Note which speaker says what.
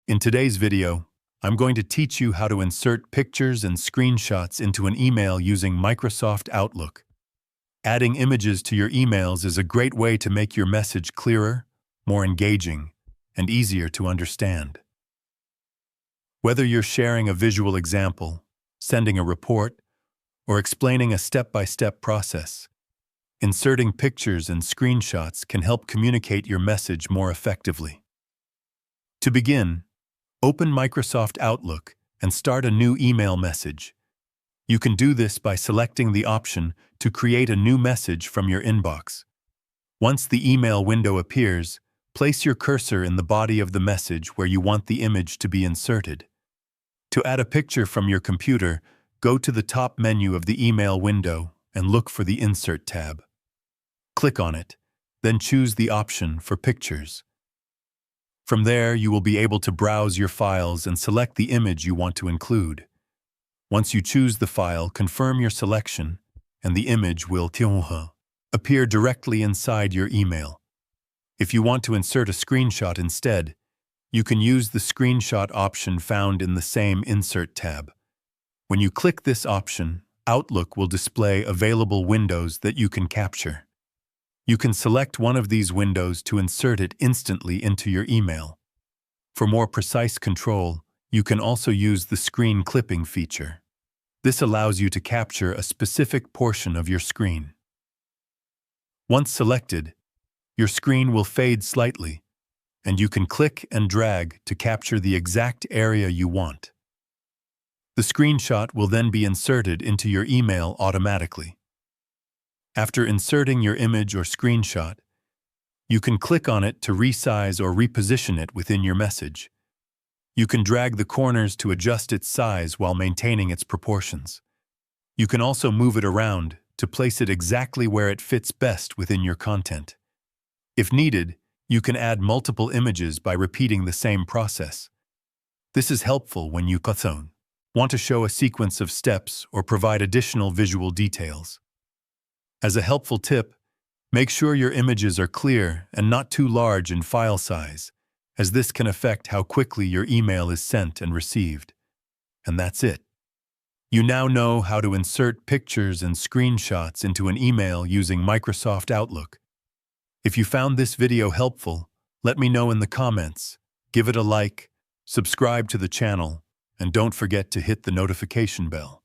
Speaker 1: In today's video, I'm going to teach you how to insert pictures and screenshots into an email using Microsoft Outlook. Adding images to your emails is a great way to make your message clearer, more engaging, and easier to understand. Whether you're sharing a visual example, sending a report, or explaining a step-by-step process, inserting pictures and screenshots can help communicate your message more effectively. To begin, open Microsoft Outlook and start a new email message. You can do this by selecting the option to create a new message from your inbox. Once the email window appears, place your cursor in the body of the message where you want the image to be inserted. To add a picture from your computer, go to the top menu of the email window and look for the Insert tab. Click on it, then choose the option for Pictures. From there, you will be able to browse your files and select the image you want to include. Once you choose the file, confirm your selection, and the image will appear directly inside your email. If you want to insert a screenshot instead, you can use the Screenshot option found in the same Insert tab. When you click this option, Outlook will display available windows that you can capture. You can select one of these windows to insert it instantly into your email. For more precise control, you can also use the screen clipping feature. This allows you to capture a specific portion of your screen. Once selected, your screen will fade slightly, and you can click and drag to capture the exact area you want. The screenshot will then be inserted into your email automatically. After inserting your image or screenshot, you can click on it to resize or reposition it within your message. You can drag the corners to adjust its size while maintaining its proportions. You can also move it around to place it exactly where it fits best within your content. If needed, you can add multiple images by repeating the same process. This is helpful when you want to show a sequence of steps or provide additional visual details. As a helpful tip, make sure your images are clear and not too large in file size, as this can affect how quickly your email is sent and received. And that's it. You now know how to insert pictures and screenshots into an email using Microsoft Outlook. If you found this video helpful, let me know in the comments, give it a like, subscribe to the channel, and don't forget to hit the notification bell.